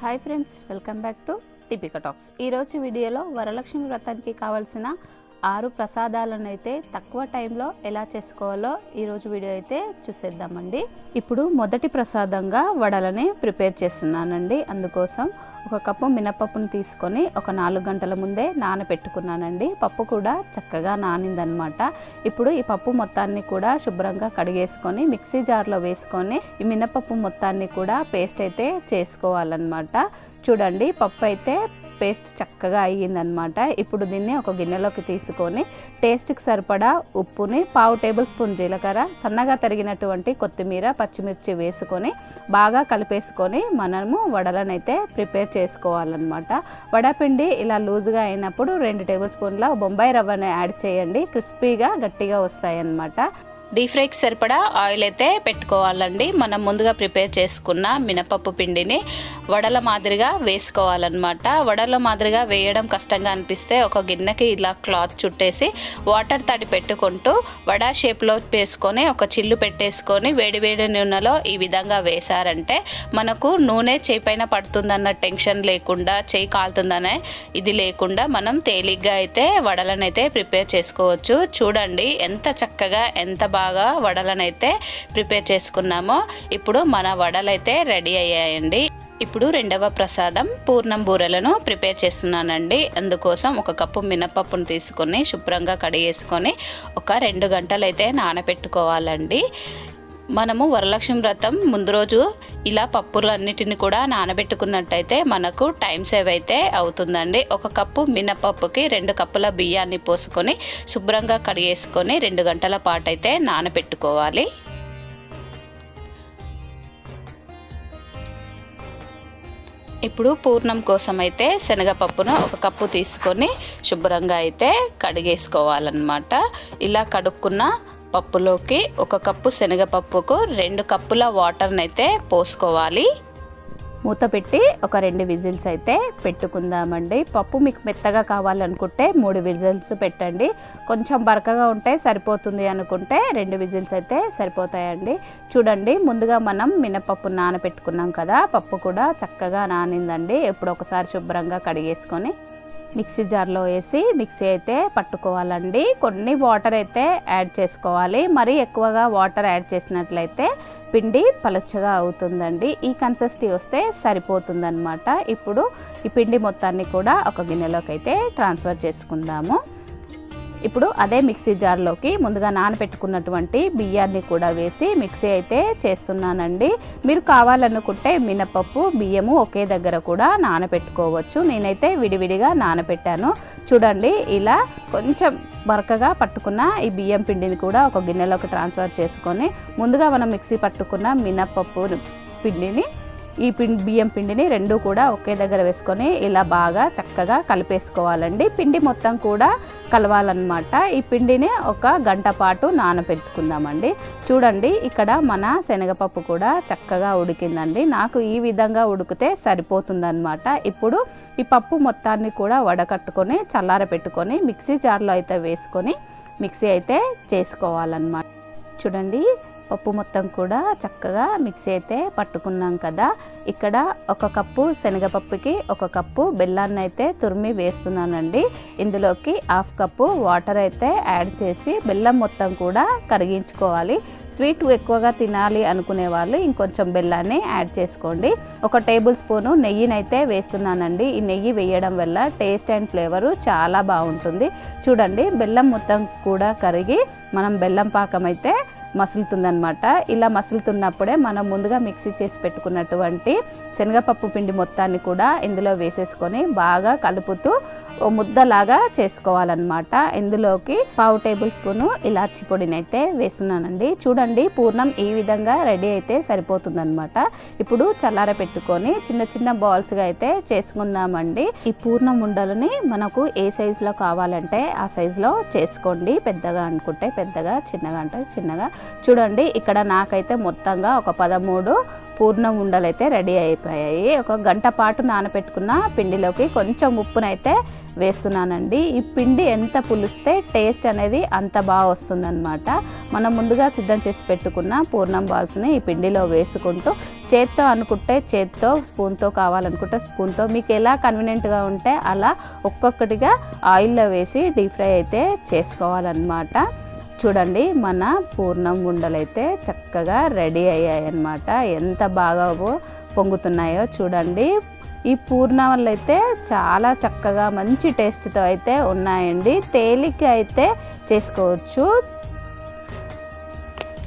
Hi friends, welcome back to Deepika talks. ఈరోజు వీడియోలో వరలక్ష్మి వ్రతానికి కావాల్సిన 6 ప్రసాదాలను అయితే తక్కువ టైంలో ఎలా చేసుకోవాలో ఈరోజు వీడియో అయితే చూసేద్దామండి. ఇప్పుడు మొదటి ప్రసాదంగా వడలని ప్రిపేర్ చేస్తున్నానండి. అందుకోసం ఒక కప్పు మినపప్పును తీసుకొని ఒక 4 గంటల ముందే నానబెట్టుకున్నానండి. పప్పు కూడా చక్కగా నానిందనమాట. ఇప్పుడు ఈ పప్పు మొత్తాన్ని కూడా శుభ్రంగా కడిగేసుకొని మిక్సీ జార్లో వేసుకొని ఈ మినపప్పు మొత్తాన్ని కూడా పేస్ట్ అయితే చేసుకోవాలన్నమాట. చూడండి, పప్పు అయితే పేస్ట్ చక్కగా అయ్యిందనమాట. ఇప్పుడు దీన్ని ఒక గిన్నెలోకి తీసుకొని టేస్ట్కి సరిపడా ఉప్పుని, 1/2 టేబుల్ స్పూన్ జీలకర్ర, సన్నగా తరిగినటువంటి కొత్తిమీర, పచ్చిమిర్చి వేసుకొని బాగా కలిపేసుకొని మనము వడలనైతే ప్రిపేర్ చేసుకోవాలన్నమాట. వడపిండి ఇలా లూజ్గా అయినప్పుడు 2 టేబుల్ స్పూన్ల బొంబాయి రవ్వను యాడ్ చేయండి. క్రిస్పీగా గట్టిగా వస్తాయన్నమాట. డీప్ ఫ్రైకి సరిపడా ఆయిల్ అయితే పెట్టుకోవాలండి. మనం ముందుగా ప్రిపేర్ చేసుకున్న మినపప్పు పిండిని వడల మాదిరిగా వేసుకోవాలన్నమాట. వడల మాదిరిగా వేయడం కష్టంగా అనిపిస్తే ఒక గిన్నెకి ఇలా క్లాత్ చుట్టేసి వాటర్ తడి పెట్టుకుంటూ వడ షేప్లో వేసుకొని ఒక చిల్లు పెట్టేసుకొని వేడి నూనెలో ఈ విధంగా వేశారంటే మనకు నూనె చేయి పైన పడుతుందన్న టెన్షన్ లేకుండా, చేయి కాలుతుందనే ఇది లేకుండా మనం తేలిగ్గా అయితే వడలనైతే ప్రిపేర్ చేసుకోవచ్చు. చూడండి ఎంత చక్కగా ఎంత బాగా వడలనైతే ప్రిపేర్ చేసుకున్నామో. ఇప్పుడు మన వడలైతే రెడీ అయ్యాయండి. ఇప్పుడు రెండవ ప్రసాదం పూర్ణం బూరెలను ప్రిపేర్ చేస్తున్నానండి. అందుకోసం ఒక కప్పు మినపప్పును తీసుకొని శుభ్రంగా కడిగేసుకొని ఒక 2 గంటలు అయితే నానబెట్టుకోవాలండి. మనము వరలక్ష్మి వ్రతం ముందు రోజు ఇలా పప్పులన్నిటిని కూడా నానబెట్టుకున్నట్టయితే మనకు టైం సేవ్ అయితే అవుతుందండి. ఒక కప్పు మినపప్పుకి 2 కప్పుల బియ్యాన్ని పోసుకొని శుభ్రంగా కడిగేసుకొని 2 గంటల పాటు అయితే నానబెట్టుకోవాలి. ఇప్పుడు పూర్ణం కోసం అయితే శనగపప్పును ఒక కప్పు తీసుకొని శుభ్రంగా అయితే కడిగేసుకోవాలన్నమాట. ఇలా కడుక్కున్న పప్పులోకి ఒక కప్పు శనగపప్పుకు 2 కప్పుల వాటర్ని అయితే పోసుకోవాలి. మూత పెట్టి ఒక 2 విజిల్స్ అయితే పెట్టుకుందామండి. పప్పు మీకు మెత్తగా కావాలనుకుంటే 3 విజిల్స్ పెట్టండి. కొంచెం బరకగా ఉంటే సరిపోతుంది అనుకుంటే 2 విజిల్స్ అయితే సరిపోతాయండి. చూడండి, ముందుగా మనం మినపప్పు నానబెట్టుకున్నాం కదా, పప్పు కూడా చక్కగా నానిందండి. ఇప్పుడు ఒకసారి శుభ్రంగా కడిగేసుకొని మిక్సీ జార్లో వేసి మిక్సీ అయితే పట్టుకోవాలండి. కొన్ని వాటర్ అయితే యాడ్ చేసుకోవాలి. మరీ ఎక్కువగా వాటర్ యాడ్ చేసినట్లయితే పిండి పలుచగా అవుతుందండి. ఈ కన్సిస్టెన్సీ వస్తే సరిపోతుందన్నమాట. ఇప్పుడు ఈ పిండి మొత్తాన్ని కూడా ఒక గిన్నెలోకి అయితే ట్రాన్స్ఫర్ చేసుకుందాము. ఇప్పుడు అదే మిక్సీ జార్లోకి ముందుగా నానబెట్టుకున్నటువంటి బియ్యాన్ని కూడా వేసి మిక్సీ అయితే చేస్తున్నానండి. మీరు కావాలనుకుంటే మినపప్పు, బియ్యము ఒకే దగ్గర కూడా నానబెట్టుకోవచ్చు. నేనైతే విడివిడిగా నానబెట్టాను. చూడండి, ఇలా కొంచెం బరకగా పట్టుకున్న ఈ బియ్యం పిండిని కూడా ఒక గిన్నెలోకి ట్రాన్స్ఫర్ చేసుకొని ముందుగా మనం మిక్సీ పట్టుకున్న మినపప్పు పిండిని, ఈ బియ్యం పిండిని 2 కూడా ఒకే దగ్గర వేసుకొని ఇలా బాగా చక్కగా కలిపేసుకోవాలండి. పిండి మొత్తం కూడా కలవాలన్నమాట. ఈ పిండిని ఒక గంట పాటు నానబెట్టుకుందామండి. చూడండి, ఇక్కడ మన శనగపప్పు కూడా చక్కగా ఉడికిందండి. నాకు ఈ విధంగా ఉడికితే సరిపోతుందన్నమాట. ఇప్పుడు ఈ పప్పు మొత్తాన్ని కూడా వడకట్టుకొని చల్లారపెట్టుకొని మిక్సీ జార్లో అయితే వేసుకొని మిక్సీ అయితే చేసుకోవాలన్నమాట. చూడండి, పప్పు మొత్తం కూడా చక్కగా మిక్సీ అయితే పట్టుకున్నాం కదా. ఇక్కడ ఒక కప్పు శనగపప్పుకి 1 కప్పు బెల్లాన్ని అయితే తురిమి వేస్తున్నానండి. ఇందులోకి 1/2 కప్పు వాటర్ అయితే యాడ్ చేసి బెల్లం మొత్తం కూడా కరిగించుకోవాలి. స్వీట్ ఎక్కువగా తినాలి అనుకునే వాళ్ళు ఇంకొంచెం బెల్లాన్ని యాడ్ చేసుకోండి. 1 టేబుల్ స్పూను నెయ్యిని అయితే వేస్తున్నానండి. ఈ నెయ్యి వేయడం వల్ల టేస్ట్ అండ్ ఫ్లేవరు చాలా బాగుంటుంది. చూడండి, బెల్లం మొత్తం కూడా కరిగి మనం బెల్లం పాకం అయితే మసులుతుందనమాట. ఇలా మసులుతున్నప్పుడే మనం ముందుగా మిక్సీ చేసి పెట్టుకున్నటువంటి శనగపప్పు పిండి మొత్తాన్ని కూడా ఇందులో వేసేసుకొని బాగా కలుపుతూ ముద్దలాగా చేసుకోవాలన్నమాట. ఇందులోకి 1/2 టేబుల్ స్పూను ఇలాచి పొడిని అయితే వేస్తున్నానండి. చూడండి, పూర్ణం ఈ విధంగా రెడీ అయితే సరిపోతుందన్నమాట. ఇప్పుడు చల్లార పెట్టుకొని చిన్న చిన్న బాల్స్గా అయితే చేసుకుందామండి. ఈ పూర్ణం ఉండలని మనకు ఏ సైజులో కావాలంటే ఆ సైజులో చేసుకోండి. పెద్దగా అనుకుంటే పెద్దగా, చిన్నగా అంటే చిన్నగా. చూడండి, ఇక్కడ నాకైతే మొత్తంగా ఒక 13 పూర్ణం ఉండలైతే రెడీ అయిపోయాయి. ఒక గంట పాటు నానబెట్టుకున్న పిండిలోకి కొంచెం ఉప్పునైతే వేస్తున్నానండి. ఈ పిండి ఎంత పులిస్తే టేస్ట్ అనేది అంత బాగా వస్తుందన్నమాట. మనం ముందుగా సిద్ధం చేసి పెట్టుకున్న పూర్ణం బాల్స్ని ఈ పిండిలో వేసుకుంటూ చేత్తో అనుకుంటే చేత్తో, స్పూన్తో కావాలనుకుంటే స్పూన్తో, మీకు ఎలా కన్వీనియంట్గా ఉంటే అలా ఒక్కొక్కటిగా ఆయిల్లో వేసి డీప్ ఫ్రై అయితే చేసుకోవాలన్నమాట. చూడండి మన పూర్ణం ఉండలైతే చక్కగా రెడీ అయ్యాయి అన్నమాట. ఎంత బాగా పొంగుతున్నాయో చూడండి. ఈ పూర్ణాలు అయితే చాలా చక్కగా మంచి టేస్ట్తో అయితే ఉన్నాయండి. తేలిక అయితే చేసుకోవచ్చు.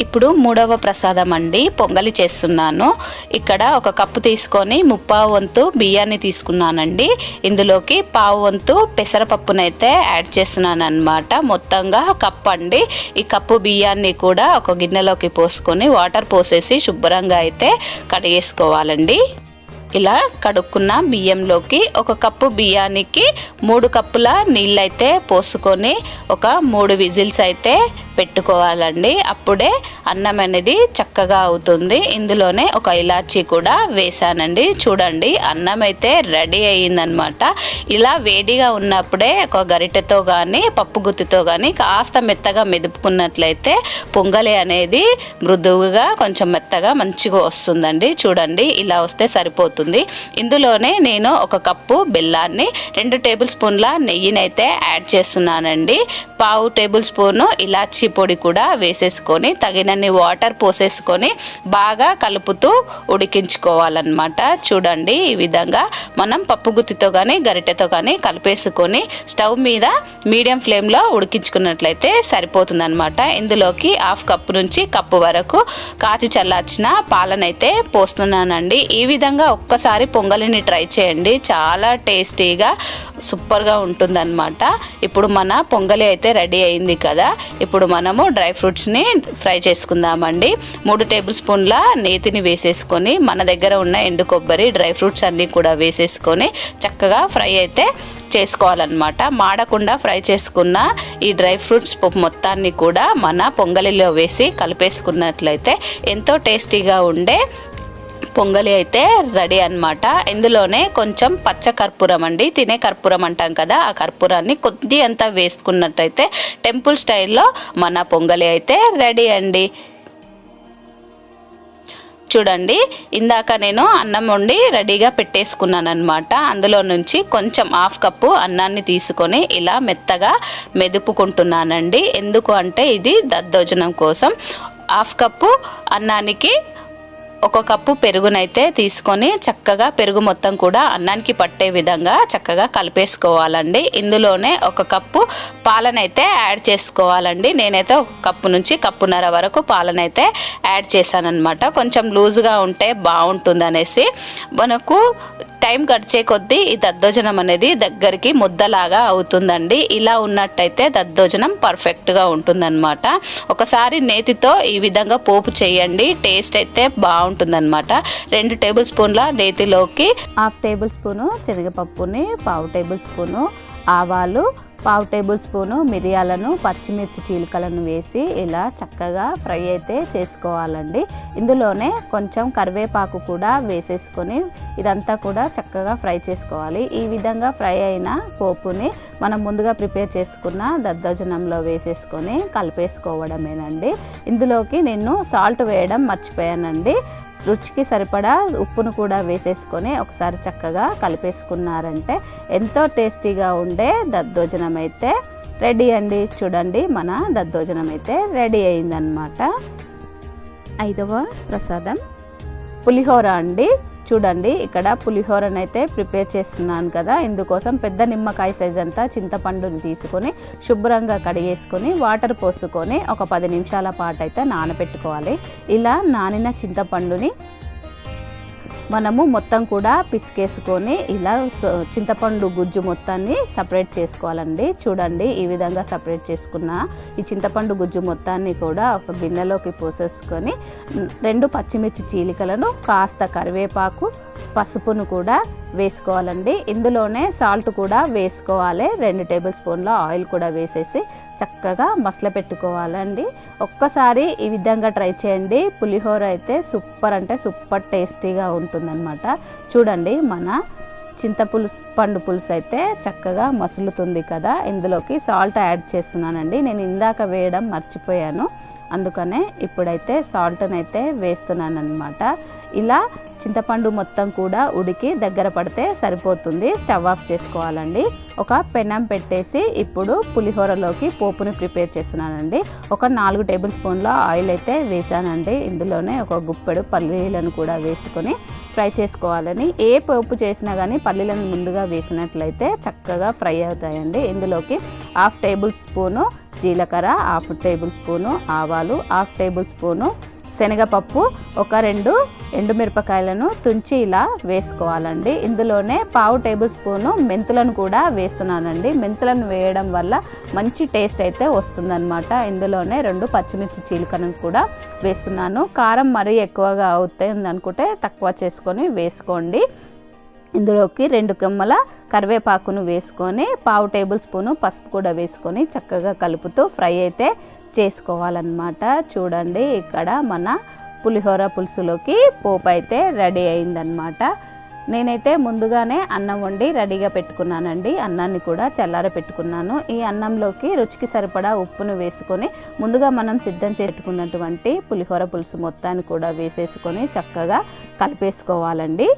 ఇప్పుడు మూడవ ప్రసాదం అండి, పొంగలి చేస్తున్నాను. ఇక్కడ ఒక కప్పు తీసుకొని 3/4 వంతు బియ్యాన్ని తీసుకున్నానండి. ఇందులోకి 1/4 వంతు పెసరపప్పునైతే యాడ్ చేస్తున్నాను అనమాట. మొత్తంగా కప్పు అండి. ఈ కప్పు బియ్యాన్ని కూడా ఒక గిన్నెలోకి పోసుకొని వాటర్ పోసేసి శుభ్రంగా అయితే కడిగేసుకోవాలండి. ఇలా కడుక్కున్న బియ్యంలోకి ఒక కప్పు బియ్యానికి 3 కప్పుల నీళ్ళైతే పోసుకొని ఒక 3 విజిల్స్ అయితే పెట్టుకోవాలండి. అప్పుడే అన్నం అనేది చక్కగా అవుతుంది. ఇందులోనే ఒక ఇలాచీ కూడా వేసానండి. చూడండి అన్నం అయితే రెడీ అయ్యిందనమాట. ఇలా వేడిగా ఉన్నప్పుడే ఒక గరిటెతో కానీ పప్పు గుత్తితో కానీ కాస్త మెత్తగా మెదుపుకున్నట్లయితే పొంగలి అనేది మృదువుగా కొంచెం మెత్తగా మంచిగా వస్తుందండి. చూడండి ఇలా వస్తే సరిపోతుంది. ఇందులోనే నేను ఒక కప్పు బెల్లాన్ని, 2 టేబుల్ స్పూన్ల నెయ్యినైతే యాడ్ చేస్తున్నానండి. 1/2 టేబుల్ స్పూను ఇలాచీ పొడి కూడా వేసేసుకొని తగినన్ని వాటర్ పోసేసుకొని బాగా కలుపుతూ ఉడికించుకోవాలన్నమాట. చూడండి ఈ విధంగా మనం పప్పు గుత్తితో కానీ గరిటెతో కానీ కలిపేసుకొని స్టవ్ మీద మీడియం ఫ్లేమ్లో ఉడికించుకున్నట్లయితే సరిపోతుందన్నమాట. ఇందులోకి 1/2 కప్పు నుంచి కప్పు వరకు కాచి చల్లార్చిన పాలనైతే పోస్తున్నానండి. ఈ విధంగా ఒక్కసారి పొంగలిని ట్రై చేయండి, చాలా టేస్టీగా సూపర్గా ఉంటుందన్నమాట. ఇప్పుడు మన పొంగలి అయితే రెడీ అయింది కదా. ఇప్పుడు మనము డ్రై ఫ్రూట్స్ని ఫ్రై చేసుకుందామండి. 3 టేబుల్ స్పూన్ల నేతిని వేసేసుకొని మన దగ్గర ఉన్న ఎండు కొబ్బరి, డ్రై ఫ్రూట్స్ అన్నీ కూడా వేసేసుకొని చక్కగా ఫ్రై అయితే చేసుకోవాలన్నమాట. మాడకుండా ఫ్రై చేసుకున్న ఈ డ్రై ఫ్రూట్స్ మొత్తాన్ని కూడా మన పొంగలిలో వేసి కలిపేసుకున్నట్లయితే ఎంతో టేస్టీగా ఉండే పొంగలి అయితే రెడీ అన్నమాట. ఇందులోనే కొంచెం పచ్చ కర్పూరం అండి, తినే కర్పూరం అంటాం కదా, ఆ కర్పూరాన్ని కొద్ది అంతా వేసుకున్నట్టయితే టెంపుల్ స్టైల్లో మన పొంగలి అయితే రెడీ అండి. చూడండి ఇందాక నేను అన్నం వండి రెడీగా పెట్టేసుకున్నాను అనమాట. అందులో నుంచి కొంచెం 1/2 కప్పు అన్నాన్ని తీసుకొని ఇలా మెత్తగా మెదుపుకుంటున్నానండి. ఎందుకు అంటే ఇది దద్దోజనం కోసం. 1/2 కప్పు అన్నానికి 1 కప్పు పెరుగునైతే తీసుకొని చక్కగా పెరుగు మొత్తం కూడా అన్నానికి పట్టే విధంగా చక్కగా కలిపేసుకోవాలండి. ఇందులోనే 1 కప్పు పాలనైతే యాడ్ చేసుకోవాలండి. నేనైతే 1 కప్పు నుంచి 1.5 కప్పు వరకు పాలనైతే యాడ్ చేశానన్నమాట. కొంచెం లూజ్గా ఉంటే బాగుంటుంది అనేసి. మనకు టైం గడిచే కొద్దీ ఈ దద్దోజనం అనేది దగ్గరికి ముద్దలాగా అవుతుందండి. ఇలా ఉన్నట్టయితే దద్దోజనం పర్ఫెక్ట్గా ఉంటుందన్నమాట. ఒకసారి నేతితో ఈ విధంగా పోపు చేయండి, టేస్ట్ అయితే బాగుంటుందన్నమాట. 2 టేబుల్ స్పూన్ల నేతిలోకి 1/2 టేబుల్ స్పూను శనగపప్పుని, 1/4 టేబుల్ స్పూను ఆవాలు, 1/4 టేబుల్ స్పూను మిరియాలను, పచ్చిమిర్చి చీలికలను వేసి ఇలా చక్కగా ఫ్రై అయితే చేసుకోవాలండి. ఇందులోనే కొంచెం కరివేపాకు కూడా వేసేసుకొని ఇదంతా కూడా చక్కగా ఫ్రై చేసుకోవాలి. ఈ విధంగా ఫ్రై అయిన పోపుని మనం ముందుగా ప్రిపేర్ చేసుకున్న దద్దోజనంలో వేసేసుకొని కలిపేసుకోవడమేనండి. ఇందులోకి నేను సాల్ట్ వేయడం మర్చిపోయానండి. రుచికి సరిపడా ఉప్పును కూడా వేసేసుకొని ఒకసారి చక్కగా కలిపేసుకున్నారంటే ఎంతో టేస్టీగా ఉండే దద్దోజనం అయితే రెడీ అండి. చూడండి మన దద్దోజనం అయితే రెడీ అయిందనమాట. 5వ ప్రసాదం పులిహోర అండి. చూడండి ఇక్కడ పులిహోరనైతే ప్రిపేర్ చేస్తున్నాను కదా. ఇందుకోసం పెద్ద నిమ్మకాయ సైజ్ అంతా చింతపండుని తీసుకొని శుభ్రంగా కడిగేసుకొని వాటర్ పోసుకొని ఒక 10 నిమిషాల పాటు అయితే నానబెట్టుకోవాలి. ఇలా నానిన చింతపండుని మనము మొత్తం కూడా పిసికేసుకొని ఇలా చింతపండు గుజ్జు మొత్తాన్ని సపరేట్ చేసుకోవాలండి. చూడండి ఈ విధంగా సపరేట్ చేసుకున్న ఈ చింతపండు గుజ్జు మొత్తాన్ని కూడా ఒక గిన్నెలోకి పోసేసుకొని 2 పచ్చిమిర్చి చీలికలను, కాస్త కరివేపాకు, పసుపును కూడా వేసుకోవాలండి. ఇందులోనే సాల్ట్ కూడా వేసుకోవాలి. 2 టేబుల్ స్పూన్ల ఆయిల్ కూడా వేసేసి చక్కగా మసల పెట్టుకోవాలండి. ఒక్కసారి ఈ విధంగా ట్రై చేయండి. పులిహోర అయితే సూపర్ అంటే సూపర్ టేస్టీగా ఉంటుందన్నమాట. చూడండి, మన పండు పులుసు అయితే చక్కగా మసులుతుంది కదా. ఇందులోకి సాల్ట్ యాడ్ చేస్తున్నానండి. నేను ఇందాక వేయడం మర్చిపోయాను, అందుకనే ఇప్పుడైతే సాల్ట్ని అయితే వేస్తున్నాను అనమాట. ఇలా చింతపండు మొత్తం కూడా ఉడికి దగ్గర పడితే సరిపోతుంది. స్టవ్ ఆఫ్ చేసుకోవాలండి. ఒక పెనం పెట్టేసి ఇప్పుడు పులిహోరలోకి పోపుని ప్రిపేర్ చేస్తున్నానండి. ఒక 4 టేబుల్ స్పూన్ల ఆయిల్ అయితే వేసానండి. ఇందులోనే ఒక గుప్పెడు పల్లీలను కూడా వేసుకొని ఫ్రై చేసుకోవాలని. ఏ పోపు చేసినా కానీ పల్లీలను ముందుగా వేసినట్లయితే చక్కగా ఫ్రై అవుతాయండి. ఇందులోకి 1/2 టేబుల్ స్పూను జీలకర్ర, 1/2 టేబుల్ స్పూను ఆవాలు, 1/2 టేబుల్ స్పూను శనగపప్పు, ఒక 2 ఎండుమిరపకాయలను తుంచి ఇలా వేసుకోవాలండి. ఇందులోనే 1/2 టేబుల్ స్పూను మెంతులను కూడా వేస్తున్నానండి. మెంతులను వేయడం వల్ల మంచి టేస్ట్ అయితే వస్తుందన్నమాట. ఇందులోనే 2 పచ్చిమిర్చి చీలికలను కూడా వేస్తున్నాను. కారం మరీ ఎక్కువగా అవుతుంది అనుకుంటే తక్కువ చేసుకొని వేసుకోండి. ఇందులోకి 2 కొమ్మల కరివేపాకును వేసుకొని 1/2 టేబుల్ స్పూను పసుపు కూడా వేసుకొని చక్కగా కలుపుతూ ఫ్రై అయితే చేసుకోవాలన్నమాట. చూడండి, ఇక్కడ మన పులిహోర పులుసులోకి పోపు అయితే రెడీ అయిందనమాట. నేనైతే ముందుగానే అన్నం వండి రెడీగా పెట్టుకున్నానండి. అన్నాన్ని కూడా చల్లార పెట్టుకున్నాను. ఈ అన్నంలోకి రుచికి సరిపడా ఉప్పును వేసుకొని ముందుగా మనం సిద్ధం పెట్టుకున్నటువంటి పులిహోర పులుసు మొత్తాన్ని కూడా వేసేసుకొని చక్కగా కలిపేసుకోవాలండి.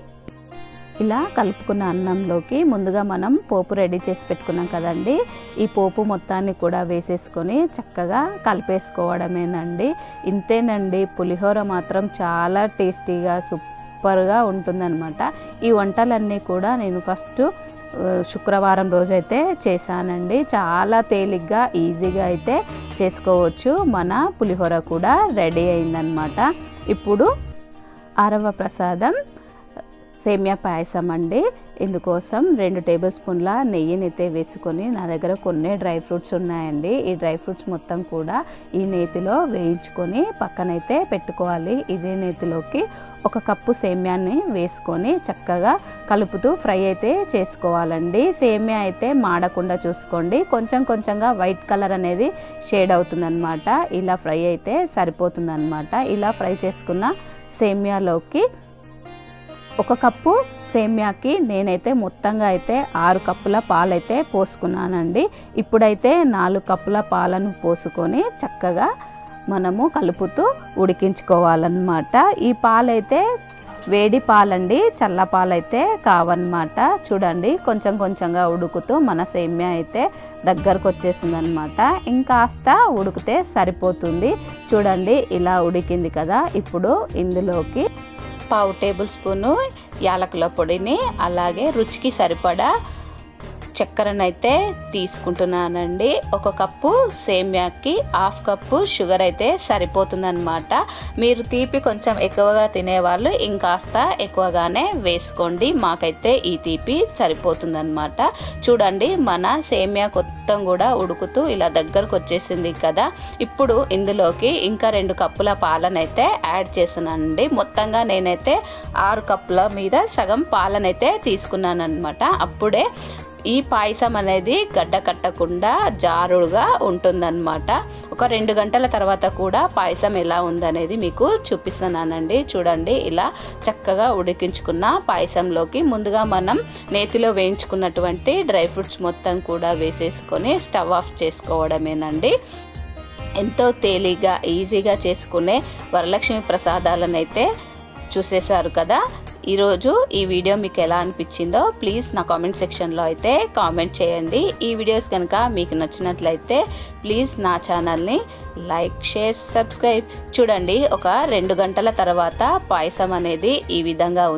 ఇలా కలుపుకున్న అన్నంలోకి ముందుగా మనం పోపు రెడీ చేసి పెట్టుకున్నాం కదండి, ఈ పోపు మొత్తాన్ని కూడా వేసేసుకొని చక్కగా కలిపేసుకోవడమేనండి. ఇంతేనండి, పులిహోర మాత్రం చాలా టేస్టీగా సూపర్గా ఉంటుందన్నమాట. ఈ వంటలన్నీ కూడా నేను ఫస్ట్ శుక్రవారం రోజైతే చేశానండి. చాలా తేలిగ్గా ఈజీగా అయితే చేసుకోవచ్చు. మన పులిహోర కూడా రెడీ అయిందనమాట. ఇప్పుడు 6వ ప్రసాదం సేమియా పాయసం అండి. ఇందుకోసం 2 టేబుల్ స్పూన్ల నెయ్యిని అయితే వేసుకొని, నా దగ్గర కొన్ని డ్రై ఫ్రూట్స్ ఉన్నాయండి. ఈ డ్రై ఫ్రూట్స్ మొత్తం కూడా ఈ నేతిలో వేయించుకొని పక్కనైతే పెట్టుకోవాలి. ఇదే నేతిలోకి 1 కప్పు సేమ్యాన్ని వేసుకొని చక్కగా కలుపుతూ ఫ్రై అయితే చేసుకోవాలండి. సేమ్యా అయితే మాడకుండా చూసుకోండి. కొంచెం కొంచెంగా వైట్ కలర్ అనేది షేడ్ అవుతుందన్నమాట. ఇలా ఫ్రై అయితే సరిపోతుందన్నమాట. ఇలా ఫ్రై చేసుకున్న సేమ్యాలోకి 1 కప్పు సేమ్యాకి నేనైతే మొత్తంగా అయితే 6 కప్పుల పాలైతే పోసుకున్నానండి. ఇప్పుడైతే 4 కప్పుల పాలను పోసుకొని చక్కగా మనము కలుపుతూ ఉడికించుకోవాలన్నమాట. ఈ పాలైతే వేడి పాలండి, చల్ల పాలైతే కావన్నమాట. చూడండి, కొంచెం కొంచెంగా ఉడుకుతూ మన సేమ్యా అయితే దగ్గరకు వచ్చేసిందనమాట. ఇంకాస్త ఉడికితే సరిపోతుంది. చూడండి, ఇలా ఉడికింది కదా. ఇప్పుడు ఇందులోకి 1/2 టేబుల్ స్పూను యాలకుల పొడిని, అలాగే రుచికి సరిపడా చక్కెరనైతే తీసుకుంటున్నానండి. 1 కప్పు సేమ్యాకి 1/2 కప్పు షుగర్ అయితే సరిపోతుందన్నమాట. మీరు తీపి కొంచెం ఎక్కువగా తినేవాళ్ళు ఇంకాస్త ఎక్కువగానే వేసుకోండి. మాకైతే ఈ తీపి సరిపోతుందన్నమాట. చూడండి, మన సేమ్యా మొత్తం కూడా ఉడుకుతూ ఇలా దగ్గరకు వచ్చేసింది కదా. ఇప్పుడు ఇందులోకి ఇంకా 2 కప్పుల పాలనైతే యాడ్ చేస్తున్నానండి. మొత్తంగా నేనైతే 6 కప్పుల మీద సగం పాలనైతే తీసుకున్నాను అనమాట. అప్పుడే ఈ పాయసం అనేది గడ్డ కట్టకుండా జారుగా ఉంటుందన్నమాట. ఒక 2 గంటల తర్వాత కూడా పాయసం ఎలా ఉందనేది మీకు చూపిస్తున్నానండి. చూడండి, ఇలా చక్కగా ఉడికించుకున్న పాయసంలోకి ముందుగా మనం నేతిలో వేయించుకున్నటువంటి డ్రై ఫ్రూట్స్ మొత్తం కూడా వేసేసుకొని స్టవ్ ఆఫ్ చేసుకోవడమేనండి. ఎంతో తేలిగ్గా ఈజీగా చేసుకునే వరలక్ష్మి ప్రసాదాలను అయితే చూసేశారు కదా. ఈరోజు ఈ వీడియో మీకు ఎలా అనిపించిందో ప్లీజ్ నా కామెంట్ సెక్షన్లో అయితే కామెంట్ చేయండి. ఈ వీడియోస్ కనుక మీకు నచ్చినట్లయితే ప్లీజ్ నా ఛానల్ని లైక్, షేర్, సబ్స్క్రైబ్. చూడండి, ఒక 2 గంటల తర్వాత పాయసం అనేది ఈ విధంగా ఉంది.